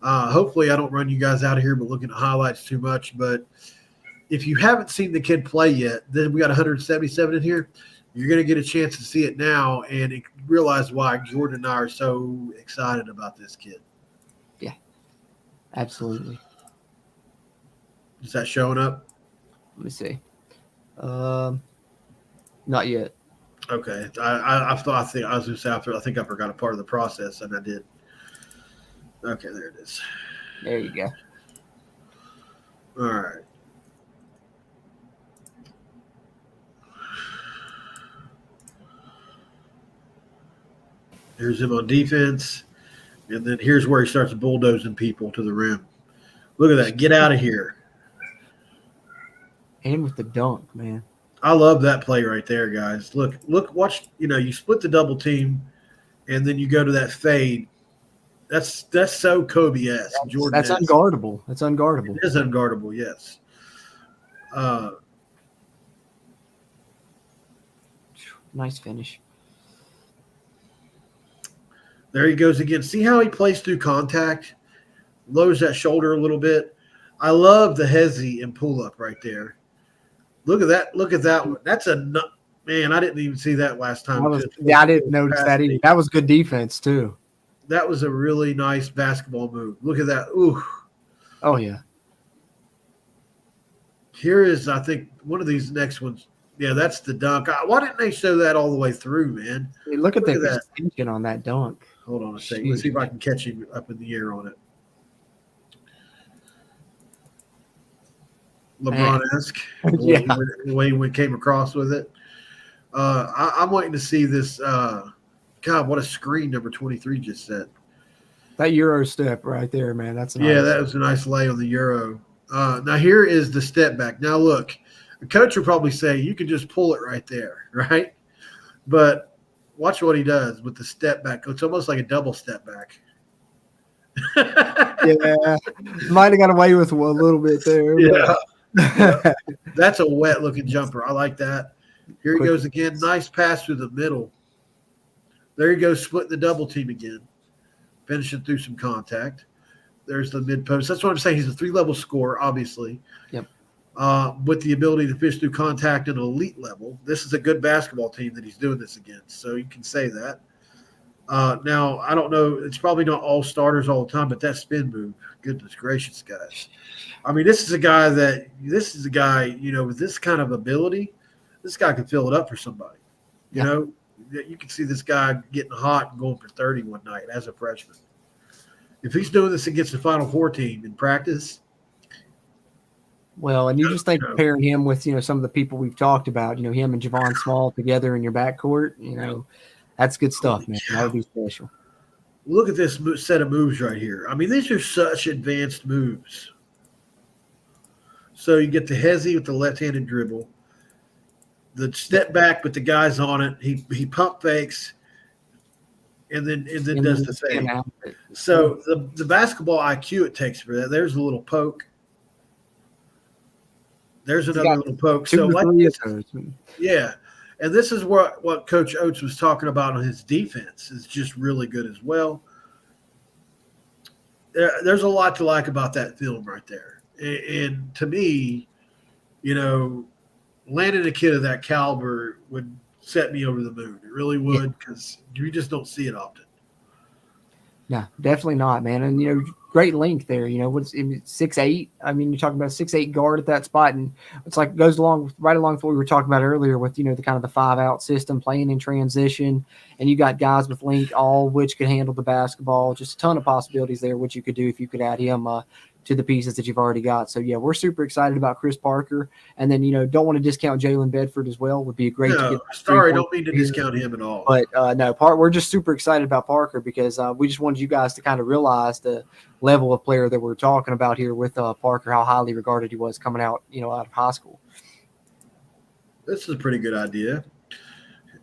Hopefully I don't run you guys out of here but looking at highlights too much. But if you haven't seen the kid play yet, then we got 177 in here. You're going to get a chance to see it now and realize why Jordan and I are so excited about this kid. Yeah, absolutely. Is that showing up? Let me see. Not yet. Okay. I think I was just after. I think I forgot a part of the process, and I did. Okay, there it is. There you go. All right. Here's him on defense, and then here's where he starts bulldozing people to the rim. Look at that. Get out of here. And with the dunk, man. I love that play right there, guys. Look, watch, you split the double team, and then you go to that fade. That's so Kobe-esque. That's unguardable. That's unguardable. It is unguardable, yes. Nice finish. There he goes again. See how he plays through contact? Lowers that shoulder a little bit. I love the hezzy and pull-up right there. Look at that. Look at that one. That's man, I didn't even see that last time. I didn't notice that either. That was good defense, too. That was a really nice basketball move. Look at that. Ooh. Oh, yeah. Here is, I think, one of these next ones. Yeah, that's the dunk. Why didn't they show that all the way through, man? Hey, look at the extension on that dunk. Hold on a second. Let's see if I can catch him up in the air on it. LeBron-esque. Yeah. The way he came across with it. I'm waiting to see this. God, what a screen number 23 just set. That Euro step right there, man. That's nice. Yeah, that was a nice lay on the Euro. Now, here is the step back. Now, look, the coach will probably say you can just pull it right there, right? But watch what he does with the step back. It's almost like a double step back. Yeah, might have got away with a little bit there. Yeah. That's a wet-looking jumper. I like that. Here he goes again. Nice pass through the middle. There he goes, splitting the double team again. Finishing through some contact. There's the mid-post. That's what I'm saying. He's a 3-level scorer, obviously. Yep. With the ability to fish through contact at an elite level. This is a good basketball team that he's doing this against, so you can say that. Now, I don't know. It's probably not all starters all the time, but that spin move, goodness gracious, guys. I mean, this is a guy, with this kind of ability, this guy could fill it up for somebody. You know, you can see this guy getting hot and going for 30 one night as a freshman. If he's doing this against the Final Four team in practice. Well, and you just think pairing him with, some of the people we've talked about, him and Javon Small together in your backcourt, that's good stuff, man. That would be special. Look at this set of moves right here. I mean, these are such advanced moves. So you get the hezzy with the left-handed dribble, the step back with the guys on it. He pump fakes, and then does the fade. So the basketball IQ it takes for that. There's a little poke. There's another little poke. So yeah. And this is what Coach Oates was talking about on his defense is just really good as well. There's a lot to like about that film right there. And to me, landing a kid of that caliber would set me over the moon. It really would, because you just don't see it often. No, definitely not, man. And, great length there. What's 6'8"? I mean, you're talking about a 6'8" guard at that spot. And it's like goes right along with what we were talking about earlier with, the kind of the 5-out system, playing in transition. And you got guys with length, all which could handle the basketball. Just a ton of possibilities there, what you could do if you could add him to the pieces that you've already got. So, yeah, we're super excited about Kris Parker. And then, don't want to discount Jailen Bedford as well. Would be great to get. Sorry, don't mean to discount him at all. But, no, we're just super excited about Parker because we just wanted you guys to kind of realize the level of player that we're talking about here with Parker, how highly regarded he was coming out, out of high school. This is a pretty good idea.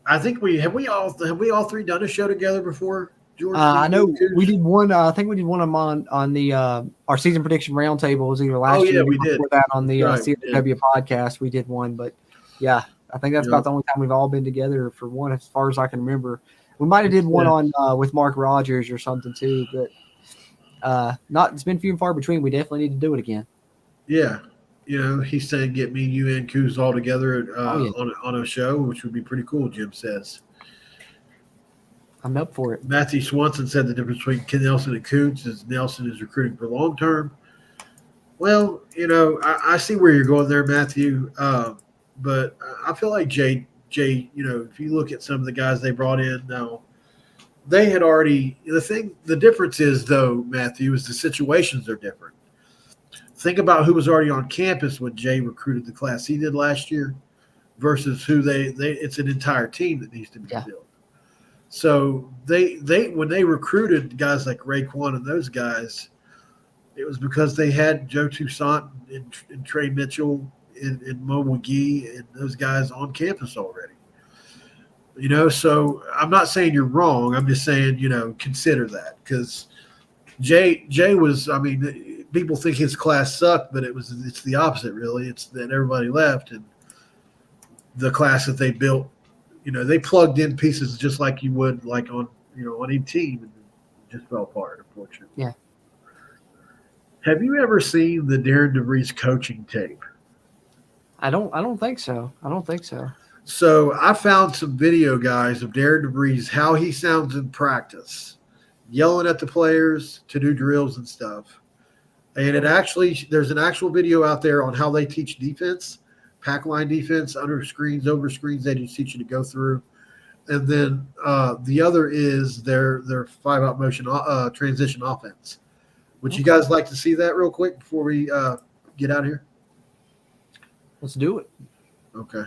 I think we all three done a show together before, George? I know we did one. I think we did one on the our season prediction roundtable. Was either last year. We did that on the CW podcast. We did one, but yeah, I think that's about the only time we've all been together for one, as far as I can remember. We might have did one on with Mark Rogers or something too, but it's been few and far between. We definitely need to do it again. Yeah. He's saying get me, you, and Coos all together on a show, which would be pretty cool, Jim says. I'm up for it. Matthew Swanson said the difference between Ken Nelson and Coons is Nelson is recruiting for long term. Well, I see where you're going there, Matthew. But I feel like Jay, if you look at some of the guys they brought in now, they had already – the difference is, though, Matthew, is the situations are different. Think about who was already on campus when Jay recruited the class he did last year versus who it's an entire team that needs to be built. So they when they recruited guys like Raekwon and those guys, it was because they had Joe Toussaint and Trey Mitchell and Mo McGee and those guys on campus already. So I'm not saying you're wrong. I'm just saying, consider that, because Jay was, I mean, people think his class sucked, but it's the opposite, really. It's that everybody left, and the class that they built, they plugged in pieces just like you would like on any team, and it just fell apart, unfortunately. Yeah. Have you ever seen the Darren DeVries coaching tape? I don't think so. So I found some video, guys, of Darren DeVries, how he sounds in practice, yelling at the players to do drills and stuff. And there's an actual video out there on how they teach defense, pack line defense, under screens, over screens. They just teach you to go through. And then the other is their 5-out motion transition offense. Would you guys like to see that real quick before we get out of here? Let's do it. Okay.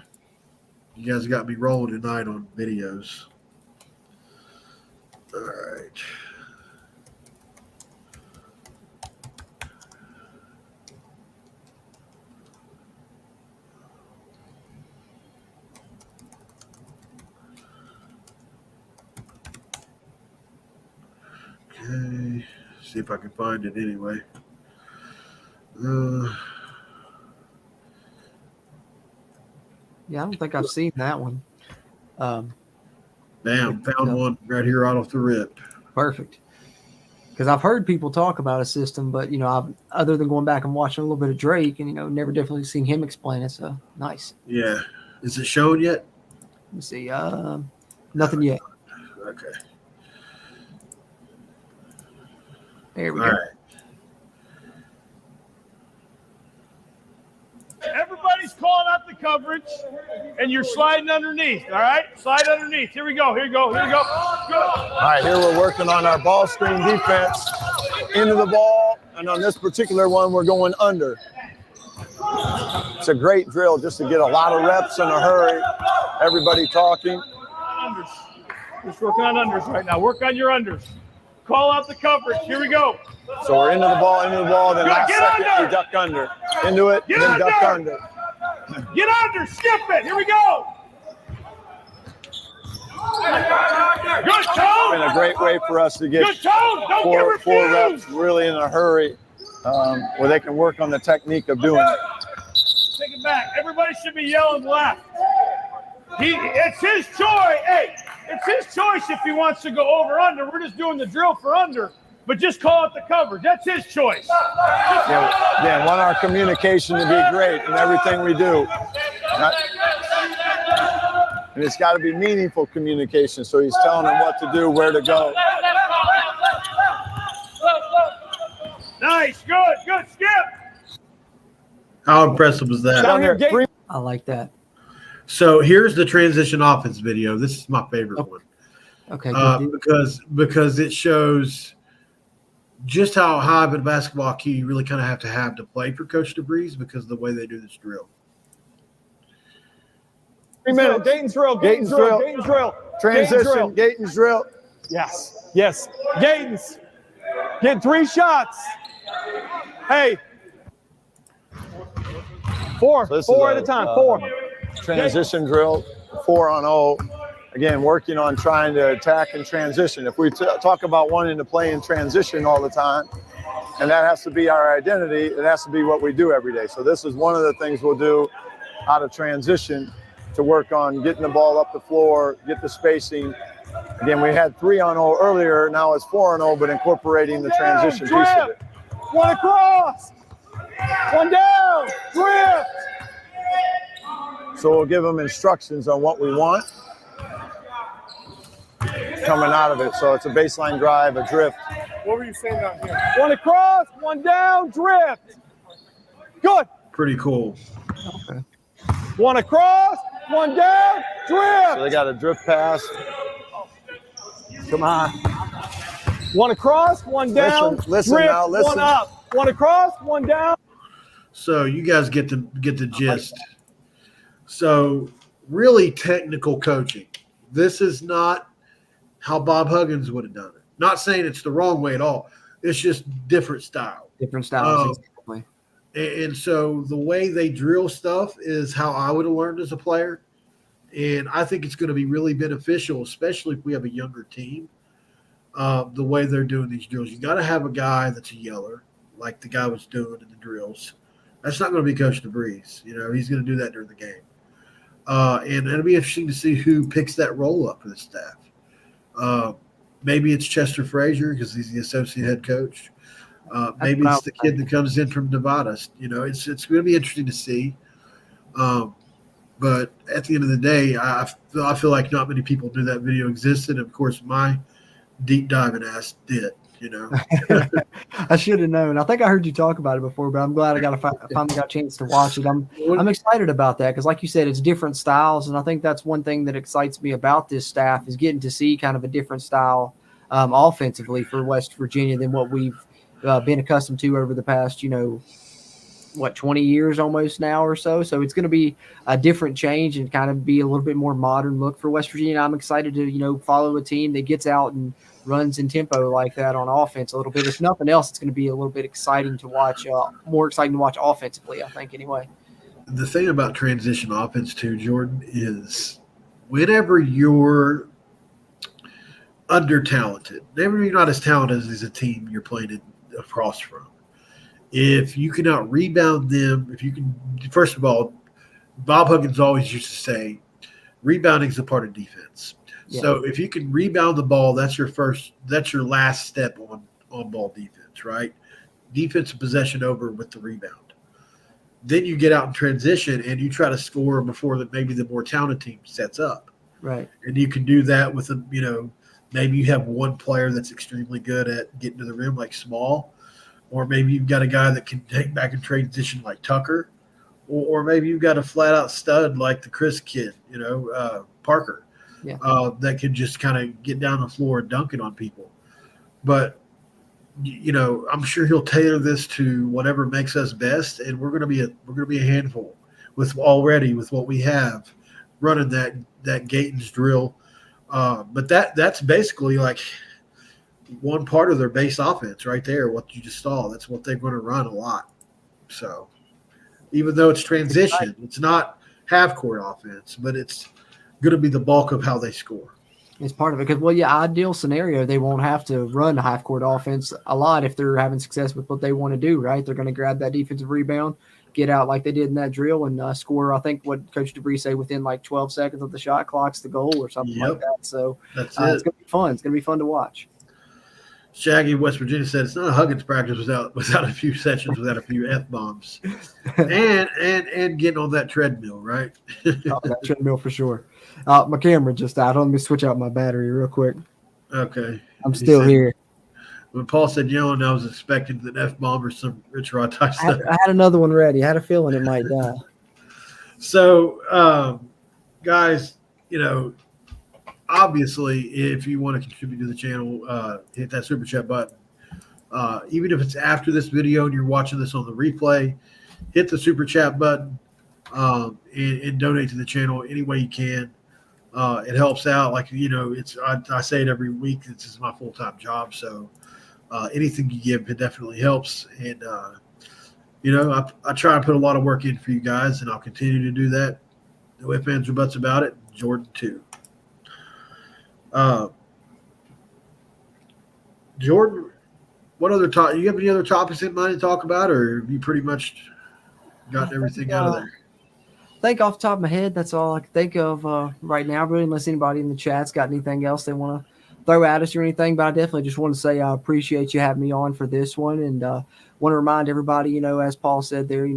You guys got me rolling tonight on videos. All right. Okay. See if I can find it anyway. Yeah, I don't think I've seen that one. Found one right here right off the rip. Perfect. Because I've heard people talk about a system, but I've, other than going back and watching a little bit of Drake, and never definitely seen him explain it. So nice. Yeah. Is it shown yet? Let me see. Nothing yet. Okay. There we All go. right. Everybody's calling out the coverage, and you're sliding underneath, all right? Slide underneath. Here we go. Go. All right, here we're working on our ball screen defense. Into the ball, and on this particular one, we're going under. It's a great drill just to get a lot of reps in a hurry. Everybody talking. Unders. Just working on unders right now. Work on your unders. Call out the coverage. Here we go. So we're into the ball, then last second we duck under. Into it, then duck under. Get under, skip it. Here we go. Good tone. Been a great way for us to get Good tone. Don't get four refused. reps really in a hurry, where they can work on the technique of doing it. Take it back. Everybody should be yelling left. It's his choice. Hey, it's his choice if he wants to go over under. We're just doing the drill for under, but just call it the coverage. That's his choice. Yeah, want our communication to be great in everything we do. And it's got to be meaningful communication. So he's telling them what to do, where to go. Nice, good, Skip. How impressive was that? Down here, I like that. So here's the transition offense video. This is my favorite one. Okay, good. Because it shows just how high of a basketball IQ you really kind of have to play for Coach DeVries because of the way they do this drill. 3 minutes. Dayton's drill. Transition, Dayton's drill. Yes. Gatons, get 3 shots. Hey. 4 at a time. 4. Transition drill, 4 on 0. Again, working on trying to attack and transition. If we talk about wanting to play in transition all the time, and that has to be our identity, it has to be what we do every day. So this is one of the things we'll do out of transition to work on getting the ball up the floor, get the spacing. Again, we had 3 on 0 earlier. Now it's 4 on 0, but incorporating the transition piece of it. 1 across. 1 down. Drift. So we'll give them instructions on what we want coming out of it. So it's a baseline drive, a drift. What were you saying down here? 1 across, 1 down, drift. Good. Pretty cool. Okay. 1 across, 1 down, drift. So they got a drift pass. Come on. 1 across, 1 down, Listen drift, now, listen. 1 up. 1 across, 1 down. So you guys get the gist. So really technical coaching. This is not how Bob Huggins would have done it. Not saying it's the wrong way at all. It's just different style. Different styles. Exactly. And so the way they drill stuff is how I would have learned as a player. And I think it's going to be really beneficial, especially if we have a younger team, the way they're doing these drills. You got to have a guy that's a yeller, like the guy was doing in the drills. That's not going to be Coach DeVries. He's going to do that during the game. And it'll be interesting to see who picks that role up for the staff. Maybe it's Chester Frazier because he's the associate head coach. Maybe it's the kid that comes in from Nevada. It's going to be interesting to see. But at the end of the day, I feel like not many people knew that video existed. Of course, my deep diving ass did. I should have known. I think I heard you talk about it before, but I'm glad I finally got a chance to watch it. I'm excited about that because, like you said, it's different styles, and I think that's one thing that excites me about this staff is getting to see kind of a different style offensively for West Virginia than what we've been accustomed to over the past, 20 years almost now or so. So it's going to be a different change and kind of be a little bit more modern look for West Virginia. I'm excited to, follow a team that gets out and runs in tempo like that on offense a little bit. If nothing else, it's going to be a little bit exciting to watch, more exciting to watch offensively, I think, anyway. The thing about transition offense too, Jordan, is whenever you're under-talented, whenever you're not as talented as a team you're playing across from, if you cannot rebound them, if you can, first of all, Bob Huggins always used to say, rebounding is a part of defense. Yeah. So if you can rebound the ball, that's your last step on ball defense, right? Defensive possession over with the rebound. Then you get out in transition and you try to score before maybe the more talented team sets up. Right. And you can do that with maybe you have one player that's extremely good at getting to the rim like Small, or maybe you've got a guy that can take back in transition like Tucker, or maybe you've got a flat-out stud like the Kris kid, Parker, that can just kind of get down the floor and dunk it on people. But, I'm sure he'll tailor this to whatever makes us best, and we're going to be a handful with what we have running that Gatons drill. But that's basically like one part of their base offense right there, what you just saw. That's what they're going to run a lot. So even though it's transition, it's not half-court offense, but it's going to be the bulk of how they score. It's part of it because, ideal scenario, they won't have to run half-court offense a lot if they're having success with what they want to do, right? They're going to grab that defensive rebound, get out like they did in that drill, and score, I think, what Coach DeVries say, within like 12 seconds of the shot clock's the goal or something like that. So it's going to be fun. It's going to be fun to watch. Shaggy, West Virginia said it's not a Huggins practice without a few sessions, without a few F-bombs. and getting on that treadmill, right? Oh, that treadmill for sure. My camera just died. Let me switch out my battery real quick. Okay. I'm still here. When Paul said yelling, I was expecting an F-bomb or some Rich Rod type stuff. I had another one ready. I had a feeling it might die. So, guys, obviously, if you want to contribute to the channel, hit that super chat button. Even if it's after this video and you're watching this on the replay, hit the super chat button and donate to the channel any way you can. It helps out. Like, I say it every week. This is my full-time job. So anything you give, it definitely helps. And, I try and put a lot of work in for you guys, and I'll continue to do that. No ifs, ands, or buts about it. Jordan, too. Jordan, what other you have any other topics in mind to talk about, or have you pretty much gotten everything out of there? Think off the top of my head, that's all I can think of right now, really, unless anybody in the chat's got anything else they want to throw at us or anything. But I definitely just want to say I appreciate you having me on for this one, and want to remind everybody, as Paul said there,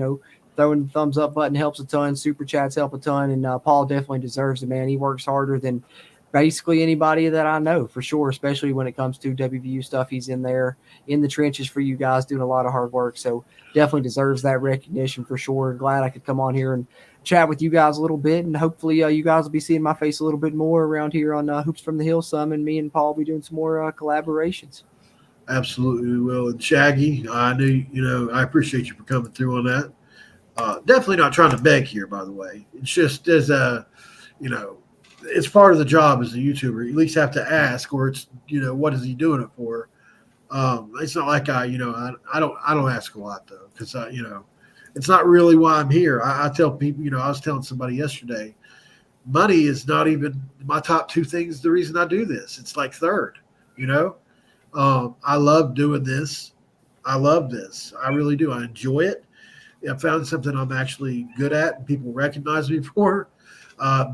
throwing the thumbs up button helps a ton, super chats help a ton, and Paul definitely deserves it, man. He works harder than basically anybody that I know, for sure, especially when it comes to WVU stuff. He's in there in the trenches for you guys doing a lot of hard work. So definitely deserves that recognition for sure. Glad I could come on here and chat with you guys a little bit. And hopefully you guys will be seeing my face a little bit more around here on Hoops from the Hill some, and me and Paul will be doing some more collaborations. Absolutely we will. And Shaggy, I knew, I appreciate you for coming through on that. Definitely not trying to beg here, by the way. It's just as it's part of the job as a YouTuber. You at least have to ask, or it's, what is he doing it for? It's not like I don't ask a lot though, because it's not really why I'm here. I tell people, I was telling somebody yesterday, money is not even my top two things. The reason I do this, it's like third. I love doing this. I love this. I really do. I enjoy it. I found something I'm actually good at, and people recognize me for.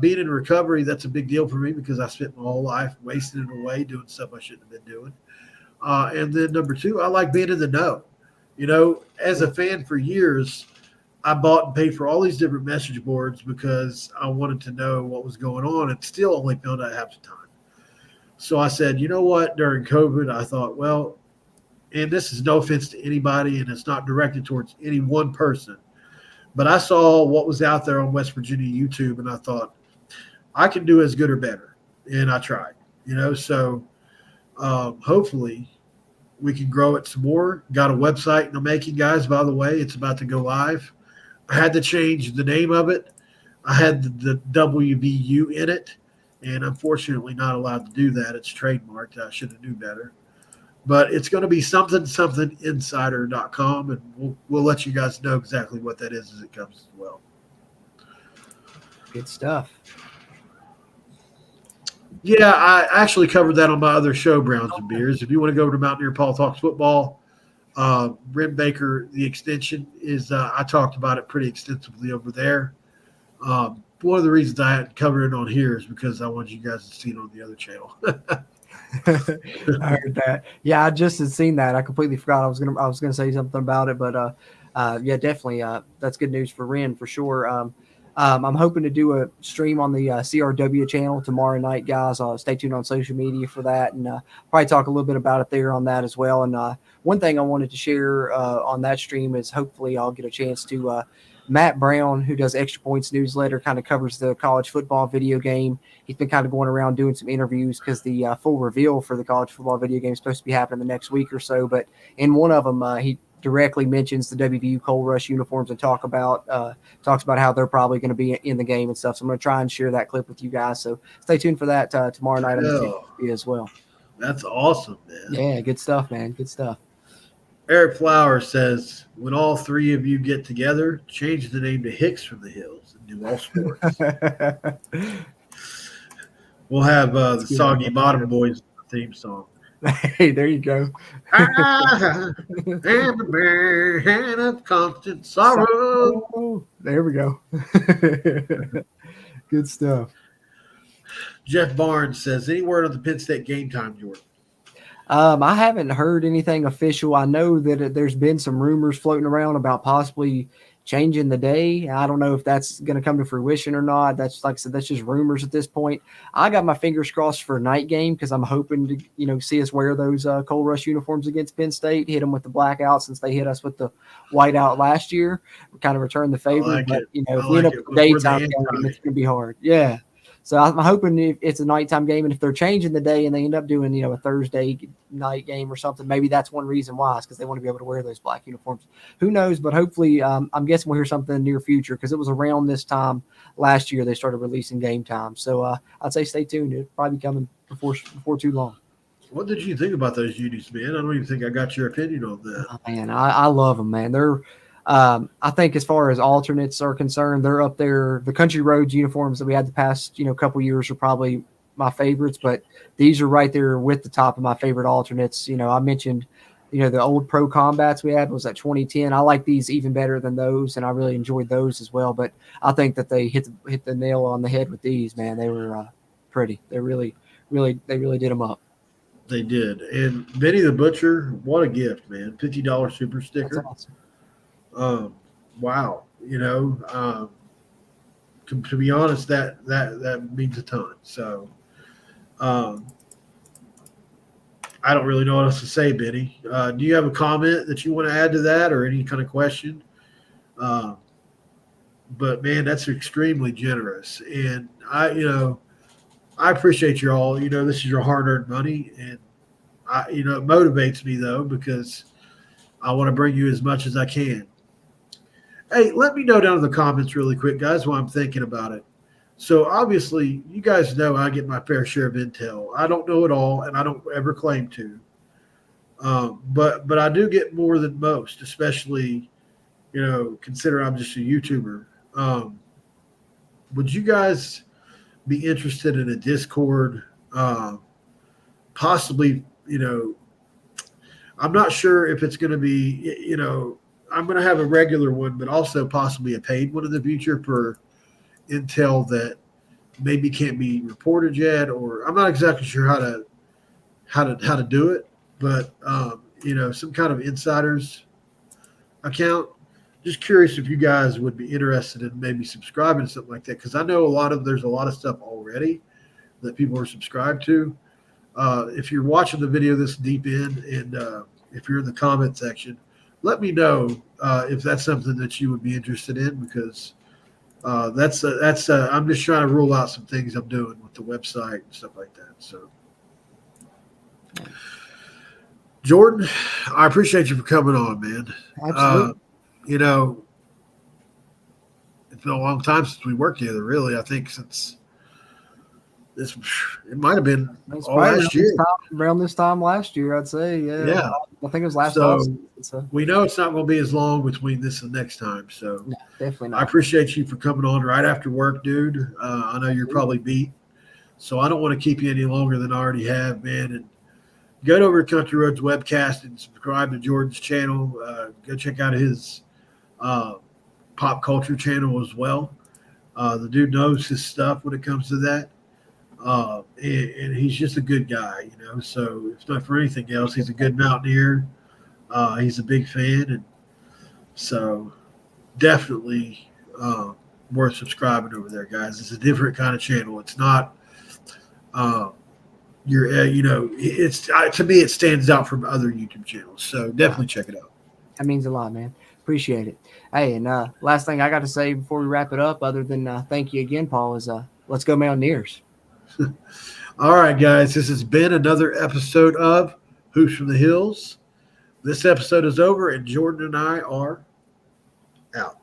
Being in recovery, that's a big deal for me because I spent my whole life wasting it away doing stuff I shouldn't have been doing. And then number two, I like being in the know. As a fan for years, I bought and paid for all these different message boards because I wanted to know what was going on, and still only found out half the time. So I said, you know what, during COVID, I thought, well, and this is no offense to anybody, and it's not directed towards any one person, but I saw what was out there on West Virginia YouTube, and I thought, I can do as good or better. And I tried, so hopefully we can grow it some more. Got a website in the making, guys, by the way. It's about to go live. I had to change the name of it. I had the WVU in it, and unfortunately not allowed to do that. It's trademarked. I should have knew better. But it's going to be somethinginsider.com, and we'll let you guys know exactly what that is as it comes as well. Good stuff. Yeah, I actually covered that on my other show, Browns and Beers. If you want to go over to Mountaineer Paul Talks Football, Rim Baker, the extension is I talked about it pretty extensively over there. One of the reasons I hadn't covered it on here is because I wanted you guys to see it on the other channel. I heard that. Yeah, I just had seen that. I completely forgot I was gonna say something about it, but yeah, definitely. That's good news for Ren for sure. I'm hoping to do a stream on the CRW channel tomorrow night, guys. Stay tuned on social media for that, and probably talk a little bit about it there on that as well. And one thing I wanted to share on that stream is hopefully I'll get a chance to Matt Brown, who does Extra Points newsletter, kind of covers the college football video game. He's been kind of going around doing some interviews because the full reveal for the college football video game is supposed to be happening the next week or so. But in one of them, he directly mentions the WVU Coal Rush uniforms and talks about how they're probably going to be in the game and stuff. So I'm going to try and share that clip with you guys. So stay tuned for that tomorrow night on the TV as well. That's awesome, man. Yeah, good stuff, man. Good stuff. Eric Flowers says, when all three of you get together, change the name to Hicks from the Hills and do all sports. We'll have the Soggy Bottom Boys theme song. Hey, there you go. I am a man of constant sorrow. There we go. Good stuff. Jeff Barnes says, any word on the Penn State game time, Jordan? I haven't heard anything official. I know that there's been some rumors floating around about possibly changing the day. I don't know if that's going to come to fruition or not. That's like I said, that's just rumors at this point. I got my fingers crossed for a night game because I'm hoping to, see us wear those Cold Rush uniforms against Penn State, hit them with the blackout since they hit us with the whiteout last year. We kind of return the favor. like But, it. if I we end like up it. with a Before the daytime end game, time. it's going to be hard. Yeah. So I'm hoping if it's a nighttime game, and if they're changing the day and they end up doing, a Thursday night game or something, maybe that's one reason why, is because they want to be able to wear those black uniforms. Who knows? But hopefully, I'm guessing we'll hear something in the near future because it was around this time last year they started releasing game time. So I'd say stay tuned. It'll probably be coming before too long. What did you think about those unis, man? I don't even think I got your opinion on that. Oh, man, I love them, man. They're I think as far as alternates are concerned, they're up there. The country roads uniforms that we had the past, couple years are probably my favorites, but these are right there with the top of my favorite alternates. I mentioned, the old pro combats we had was at 2010. I like these even better than those, and I really enjoyed those as well. But I think that they hit the nail on the head with these, man. They were pretty. They really did them up. They did. And Benny the Butcher, what a gift, man. $50 super sticker. That's awesome. Wow. To be honest, that means a ton. So I don't really know what else to say, Benny. Do you have a comment that you want to add to that or any kind of question? But man, that's extremely generous. And I appreciate you all. This is your hard-earned money, and it motivates me though because I want to bring you as much as I can. Hey, let me know down in the comments really quick, guys, while I'm thinking about it. So obviously, you guys know I get my fair share of intel. I don't know it all, and I don't ever claim to. But I do get more than most, especially consider I'm just a YouTuber. Would you guys be interested in a Discord? Possibly, I'm not sure if it's going to be, I'm going to have a regular one, but also possibly a paid one in the future for intel that maybe can't be reported yet, or I'm not exactly sure how to do it, but some kind of insiders account. Just curious if you guys would be interested in maybe subscribing to something like that, because I know there's a lot of stuff already that people are subscribed to. If you're watching the video this deep in, and if you're in the comment section, let me know if that's something that you would be interested in, because I'm just trying to rule out some things I'm doing with the website and stuff like that. So, Jordan, I appreciate you for coming on, man. Absolutely. It's been a long time since we worked together, really. I think since it might have been all last year. Around this time last year, I'd say. Yeah. I think it was last season. So we know it's not going to be as long between this and next time. So no, definitely not. I appreciate you for coming on right after work, dude. I know you're probably beat, so I don't want to keep you any longer than I already have, man. And go over to Country Roads Webcast and subscribe to Jordan's channel. Go check out his pop culture channel as well. The dude knows his stuff when it comes to that. And he's just a good guy, so if not for anything else, he's a good mountaineer. He's a big fan. And so definitely worth subscribing over there, guys. It's a different kind of channel. It's not, it's to me, it stands out from other YouTube channels. So definitely check it out. That means a lot, man. Appreciate it. Hey, and last thing I got to say before we wrap it up, other than thank you again, Paul, is let's go Mountaineers. All right, guys, this has been another episode of Hoops from the Hills. This episode is over, and Jordan and I are out.